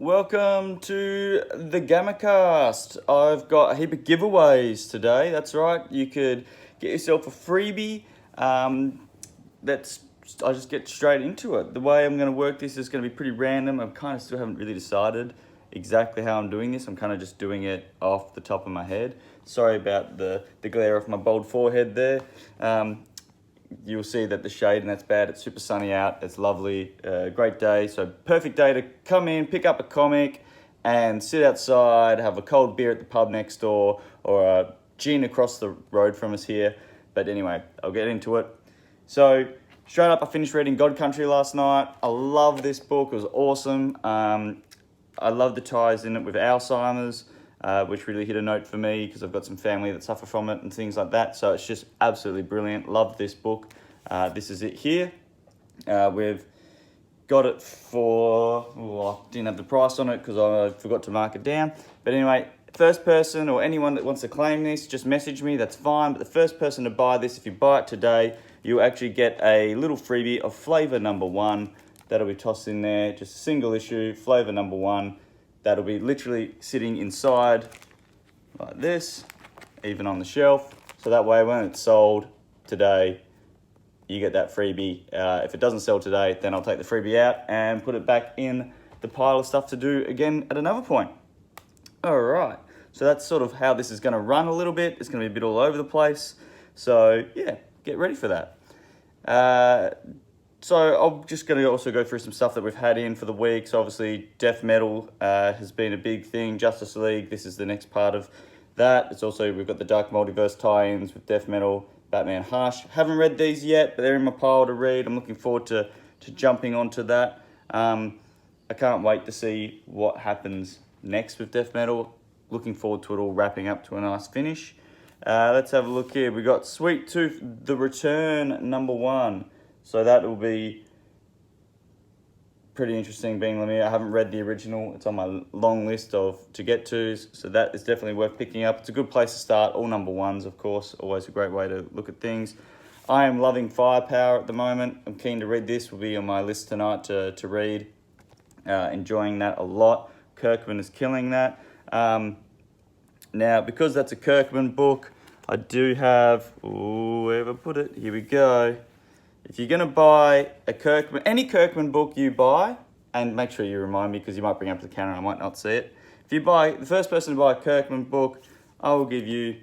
Welcome to the GammaCast. I've got a heap of giveaways today. That's right. You could get yourself a freebie. I'll just get straight into it. The way I'm going to work this is going to be pretty random. I kind of still haven't really decided exactly how I'm doing this. I'm kind of just doing it off the top of my head. Sorry about the glare off my bald forehead there. You'll see that the shade, and that's bad. It's super sunny out. It's lovely. Great day. So perfect day to come in, pick up a comic and sit outside, have a cold beer at the pub next door or a gin across the road from us here. But anyway, I'll get into it. So straight up, I finished reading God Country last night. I love this book. It was awesome. I love the ties in it with Alzheimer's, which really hit a note for me because I've got some family that suffer from it and things like that. So it's just absolutely brilliant. Love this book. This is it here. We've got it for, I didn't have the price on it because I forgot to mark it down. But anyway, first person or anyone that wants to claim this, just message me, that's fine. But the first person to buy this, if you buy it today, you'll actually get a little freebie of Flavor Number 1. That'll be tossed in there, just a single issue, Flavor Number 1. That'll be literally sitting inside like this, even on the shelf. So that way when it's sold today, you get that freebie. If it doesn't sell today, then I'll take the freebie out and put it back in the pile of stuff to do again at another point. All right, so that's sort of how this is gonna run a little bit. It's gonna be a bit all over the place. So yeah, get ready for that. So I'm just going to also go through some stuff that we've had in for the week. So obviously Death Metal has been a big thing. Justice League, this is the next part of that. It's also, we've got the Dark Multiverse tie-ins with Death Metal, Batman Hush. Haven't read these yet, but they're in my pile to read. I'm looking forward to jumping onto that. I can't wait to see what happens next with Death Metal. Looking forward to it all wrapping up to a nice finish. Let's have a look here. We got Sweet Tooth, The Return, number 1. So that will be pretty interesting being Lemire. I haven't read the original. It's on my long list to get to. So that is definitely worth picking up. It's a good place to start. All number 1s, of course. Always a great way to look at things. I am loving Firepower at the moment. I'm keen to read this. Will be on my list tonight to read. Enjoying that a lot. Kirkman is killing that. Now, because that's a Kirkman book, I do have... Ooh, where have I put it? Here we go. If you're going to buy any Kirkman book you buy, and make sure you remind me because you might bring it up to the camera and I might not see it. If you buy, the first person to buy a Kirkman book, I will give you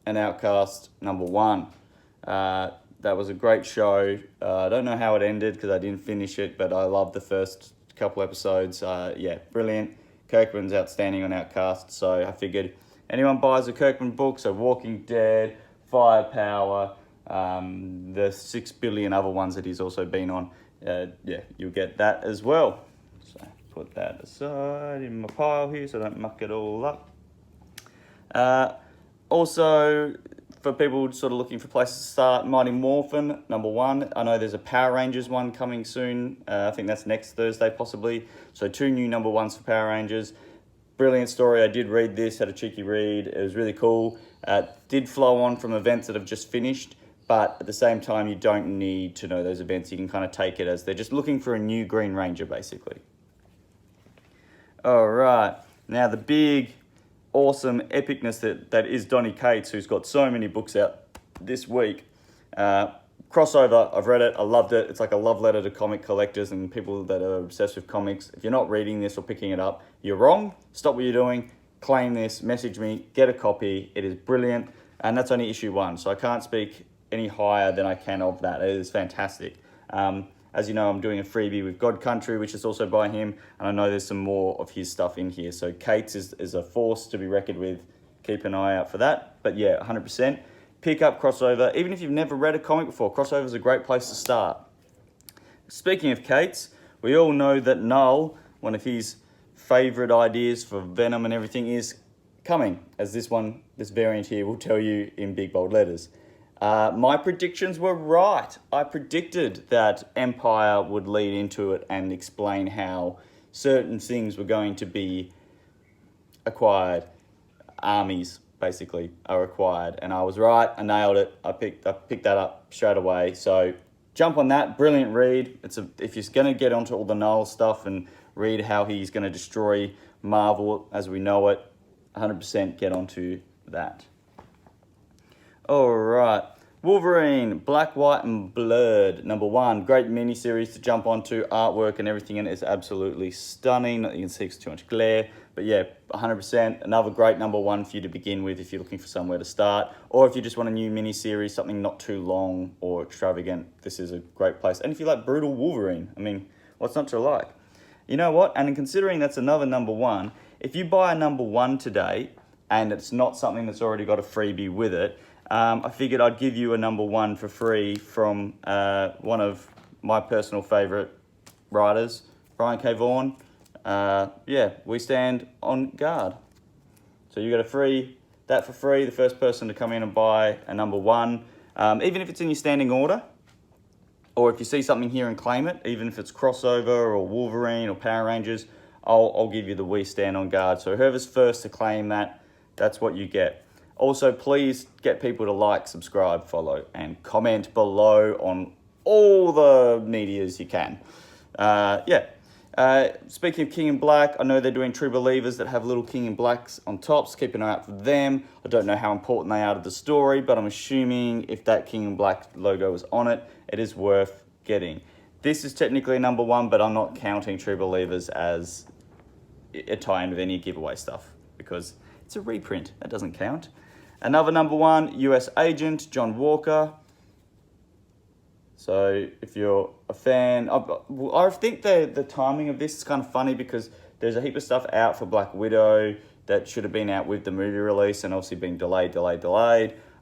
an Outcast number 1. That was a great show. I don't know how it ended because I didn't finish it, but I loved the first couple episodes. Yeah, brilliant. Kirkman's outstanding on Outcast, so I figured anyone buys a Kirkman book, so Walking Dead, Firepower, the 6 billion other ones that he's also been on, yeah, you'll get that as well. So put that aside in my pile here so I don't muck it all up. Also, for people sort of looking for places to start, Mighty Morphin, number 1. I know there's a Power Rangers one coming soon. I think that's next Thursday possibly. So 2 new number 1s for Power Rangers. Brilliant story. I did read this, had a cheeky read. It was really cool. Did flow on from events that have just finished. But at the same time, you don't need to know those events. You can kind of take it as they're just looking for a new Green Ranger, basically. All right. Now, the big, awesome epicness that is Donny Cates, who's got so many books out this week. Crossover, I've read it. I loved it. It's like a love letter to comic collectors and people that are obsessed with comics. If you're not reading this or picking it up, you're wrong. Stop what you're doing. Claim this. Message me. Get a copy. It is brilliant. And that's only issue 1, so I can't speak any higher than I can of that. It is fantastic. As you know, I'm doing a freebie with God Country, which is also by him, and I know there's some more of his stuff in here. So Cates is a force to be reckoned with. Keep an eye out for that. But yeah, 100%. Pick up Crossover. Even if you've never read a comic before, Crossover is a great place to start. Speaking of Cates, we all know that Null, one of his favourite ideas for Venom and everything, is coming, as this variant here will tell you in big bold letters. My predictions were right. I predicted that Empire would lead into it and explain how certain things were going to be acquired. Armies, basically, are acquired. And I was right. I nailed it. I picked that up straight away. So jump on that. Brilliant read. If you're going to get onto all the Null stuff and read how he's going to destroy Marvel as we know it, 100% get onto that. All right. Wolverine, Black, White, and Blurred, #1. Great miniseries to jump onto. Artwork and everything in it is absolutely stunning. Not that you can see it's too much glare. But yeah, 100%. Another great #1 for you to begin with if you're looking for somewhere to start. Or if you just want a new miniseries, something not too long or extravagant, this is a great place. And if you like brutal Wolverine, I mean, what's not to like? You know what? And considering that's another #1, if you buy a #1 today and it's not something that's already got a freebie with it, I figured I'd give you a #1 for free from one of my personal favourite writers, Brian K. Vaughan. Yeah, we stand on guard. So you get that for free, the first person to come in and buy a #1, even if it's in your standing order, or if you see something here and claim it, even if it's crossover or Wolverine or Power Rangers, I'll give you the We Stand on Guard. So whoever's first to claim that, that's what you get. Also, please get people to like, subscribe, follow, and comment below on all the medias you can. Yeah. Speaking of King in Black, I know they're doing True Believers that have little King in Blacks on tops. Keep an eye out for them. I don't know how important they are to the story, but I'm assuming if that King in Black logo is on it, it is worth getting. This is technically a #1, but I'm not counting True Believers as a tie-in with any giveaway stuff because it's a reprint. That doesn't count. Another #1, US Agent, John Walker. So if you're a fan, I think the timing of this is kind of funny because there's a heap of stuff out for Black Widow that should have been out with the movie release and obviously been delayed.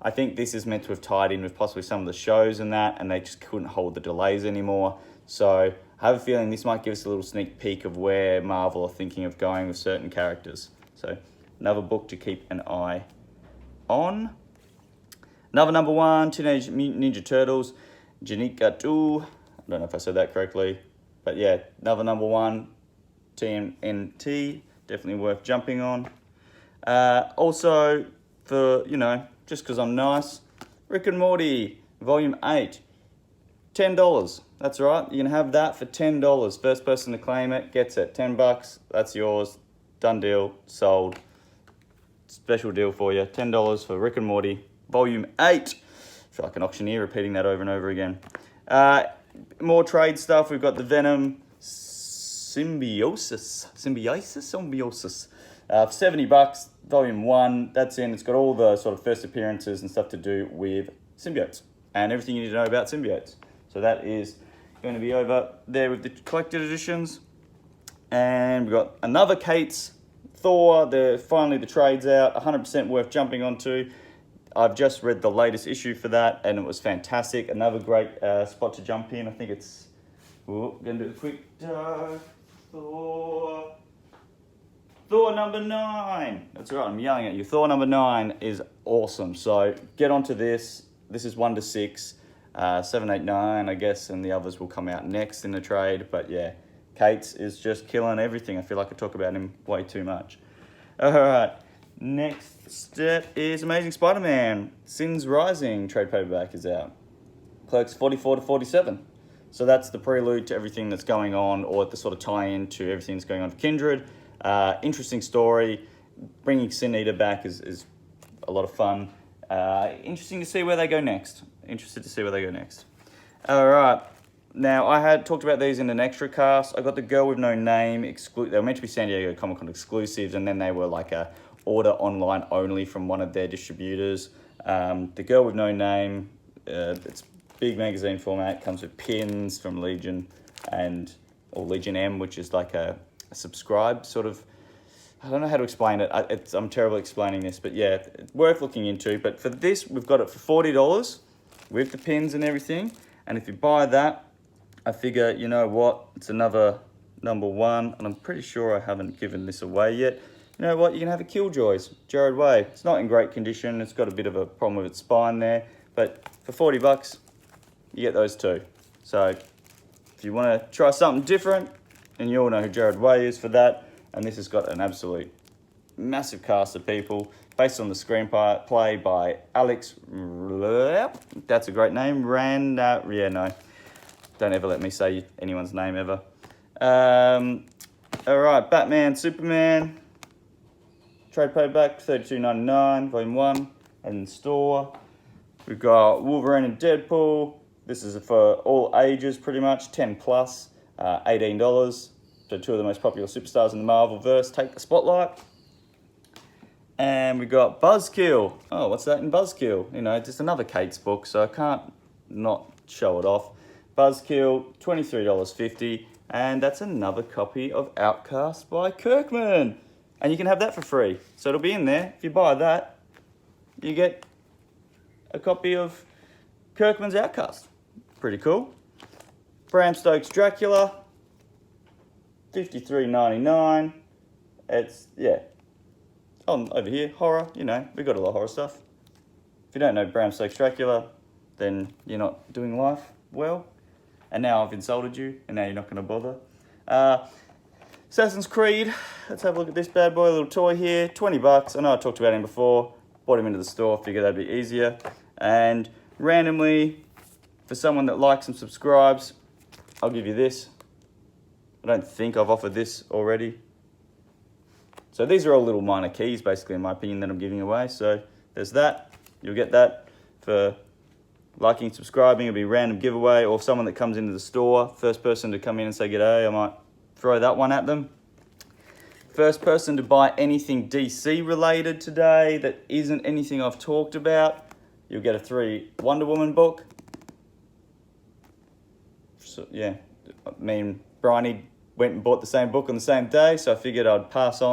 I think this is meant to have tied in with possibly some of the shows and that, and they just couldn't hold the delays anymore. So I have a feeling this might give us a little sneak peek of where Marvel are thinking of going with certain characters. So another book to keep an eye on. Another #1, Teenage Mutant Ninja Turtles, Janika 2. I don't know if I said that correctly, but yeah, another #1, TMNT, definitely worth jumping on. Also, for, just because I'm nice, Rick and Morty, Volume 8, $10. That's right, you can have that for $10. First person to claim it gets it. $10, that's yours. Done deal, sold. Special deal for you, $10 for Rick and Morty, Volume 8. I feel like an auctioneer repeating that over and over again. More trade stuff. We've got the Venom Symbiosis. For $70, Volume 1. That's in. It's got all the sort of first appearances and stuff to do with symbiotes and everything you need to know about symbiotes. So that is going to be over there with the collected editions. And we've got another Kate's Thor. Finally the trade's out. 100% worth jumping onto. I've just read the latest issue for that, and it was fantastic. Another great spot to jump in. I think it's... going to do a quick... Thor #9. That's right, I'm yelling at you. Thor #9 is awesome. So get onto this. This is 1 to 6. 7, 8, 9, I guess, and the others will come out next in the trade. But yeah, Kate's is just killing everything. I feel like I talk about him way too much. All right. Next step is Amazing Spider-Man. Sins Rising trade paperback is out. Clerks 44 to 47. So that's the prelude to everything that's going on, or the sort of tie-in to everything that's going on for Kindred. Interesting story. Bringing Sin Eater back is a lot of fun. Interesting to see where they go next. All right. Now, I had talked about these in an extra cast. I got the Girl with No Name. They were meant to be San Diego Comic-Con exclusives, and then they were like a order online only from one of their distributors. The Girl with No Name, it's big magazine format, comes with pins from Legion or Legion M, which is like a subscribe sort of, I don't know how to explain it. I'm terrible at explaining this, but yeah, it's worth looking into. But for this, we've got it for $40 with the pins and everything. And if you buy that, I figure, you know what, it's another #1, and I'm pretty sure I haven't given this away yet. You know what, you can have a Killjoys, Jared Way. It's not in great condition. It's got a bit of a problem with its spine there, but for $40, you get those two. So if you want to try something different, and you all know who Jared Way is for that, and this has got an absolute massive cast of people, based on the screenplay by Alex, that's a great name, don't ever let me say anyone's name ever. All right, Batman, Superman. Trade paperback, $32.99, volume 1, and in store. We've got Wolverine and Deadpool. This is for all ages, pretty much, 10 plus, $18. So two of the most popular superstars in the Marvel verse take the spotlight. And we got Buzzkill. Oh, what's that in Buzzkill? You know, just another Kate's book, so I can't not show it off. Buzzkill, $23.50, and that's another copy of Outcast by Kirkwood. And you can have that for free. So it'll be in there. If you buy that, you get a copy of Kirkman's Outcast. Pretty cool. Bram Stoker's Dracula, $53.99. It's, yeah. Oh, over here, horror, you know, we've got a lot of horror stuff. If you don't know Bram Stoker's Dracula, then you're not doing life well. And now I've insulted you, and now you're not going to bother. Assassin's Creed, let's have a look at this bad boy, a little toy here, $20. I know I talked about him before, bought him into the store, figured that'd be easier. And randomly, for someone that likes and subscribes, I'll give you this. I don't think I've offered this already. So these are all little minor keys, basically, in my opinion, that I'm giving away. So there's that. You'll get that for liking, subscribing. It'll be a random giveaway, or someone that comes into the store, first person to come in and say g'day, I might throw that one at them. First person to buy anything DC related today that isn't anything I've talked about, you'll get a 3 Wonder Woman book. So, yeah, me and Bryony went and bought the same book on the same day, so I figured I'd pass it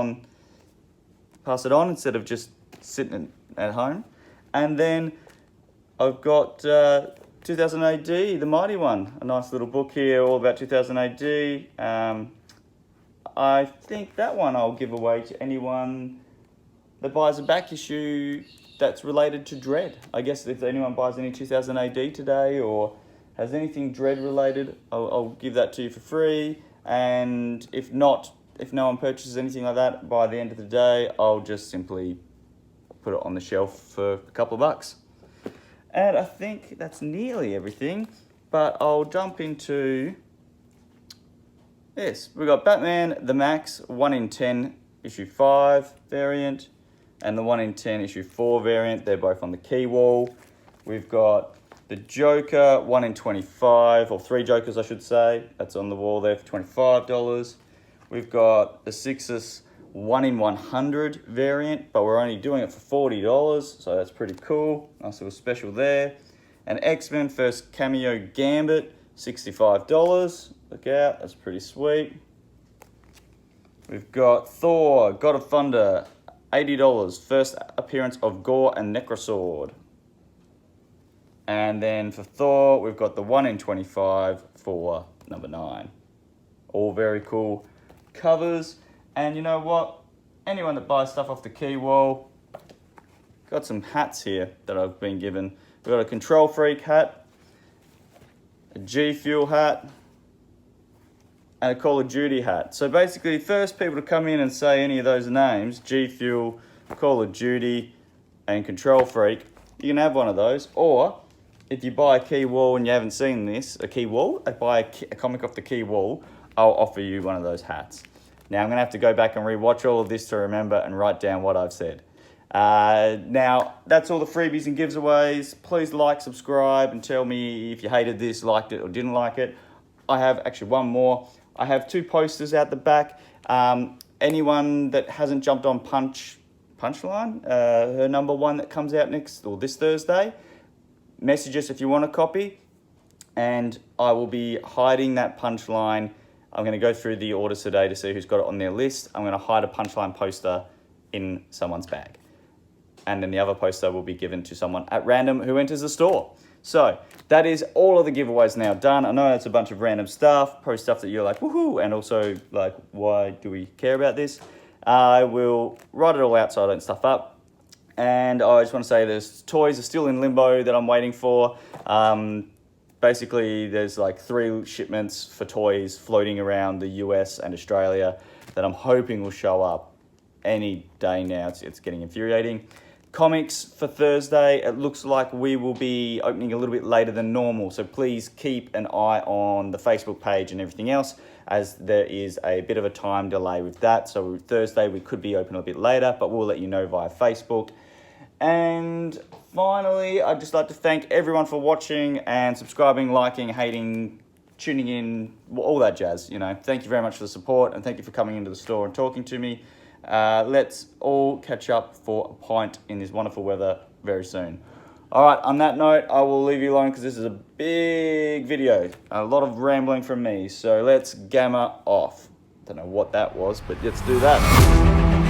on instead of just sitting at home. And then I've got 2000 AD, the Mighty One, a nice little book here all about 2000 AD. I think that one I'll give away to anyone that buys a back issue that's related to Dread. I guess if anyone buys any 2000 AD today or has anything Dread related, I'll give that to you for free. And if not, if no one purchases anything like that by the end of the day, I'll just simply put it on the shelf for a couple of bucks. And I think that's nearly everything, but I'll jump into this. We've got Batman The Max 1 in 10 issue 5 variant and the 1 in 10 issue 4 variant. They're both on the key wall. We've got the Joker 1 in 25, or 3 Jokers I should say. That's on the wall there for $25. We've got the Sixus 1 in 100 variant, but we're only doing it for $40, so that's pretty cool. Nice little special there. And X-Men First Cameo Gambit, $65. Look out, that's pretty sweet. We've got Thor, God of Thunder, $80. First appearance of Gore and Necrosword. And then for Thor, we've got the 1 in 25 for number 9. All very cool covers. And you know what? Anyone that buys stuff off the key wall, got some hats here that I've been given. We've got a Control Freak hat, a G Fuel hat, and a Call of Duty hat. So basically, first people to come in and say any of those names, G Fuel, Call of Duty, and Control Freak, you can have one of those. Or if you buy a key wall and you haven't seen this, a key wall, I buy a comic off the key wall, I'll offer you one of those hats. Now I'm gonna have to go back and rewatch all of this to remember and write down what I've said. Now, that's all the freebies and giveaways. Please like, subscribe, and tell me if you hated this, liked it, or didn't like it. I have actually one more. I have 2 posters out the back. Anyone that hasn't jumped on Punchline, her number 1 that comes out this Thursday, message us if you want a copy, and I will be hiding that Punchline. I'm going to go through the orders today to see who's got it on their list. I'm going to hide a Punchline poster in someone's bag. And then the other poster will be given to someone at random who enters the store. So that is all of the giveaways now done. I know that's a bunch of random stuff, probably stuff that you're like, woohoo, and also like, why do we care about this? I will write it all out so I don't stuff up. And I just want to say there's toys are still in limbo that I'm waiting for. Basically, there's like 3 shipments for toys floating around the US and Australia that I'm hoping will show up any day now. It's getting infuriating. Comics for Thursday, it looks like we will be opening a little bit later than normal, so please keep an eye on the Facebook page and everything else. as there is a bit of a time delay with that. So Thursday we could be open a bit later, but we'll let you know via Facebook. And finally, I'd just like to thank everyone for watching and subscribing, liking, hating, tuning in, all that jazz. Thank you very much for the support, and thank you for coming into the store and talking to me. Let's all catch up for a pint in this wonderful weather very soon. All right, on that note, I will leave you alone because this is a big video. A lot of rambling from me, so let's gamma off. Don't know what that was, but let's do that.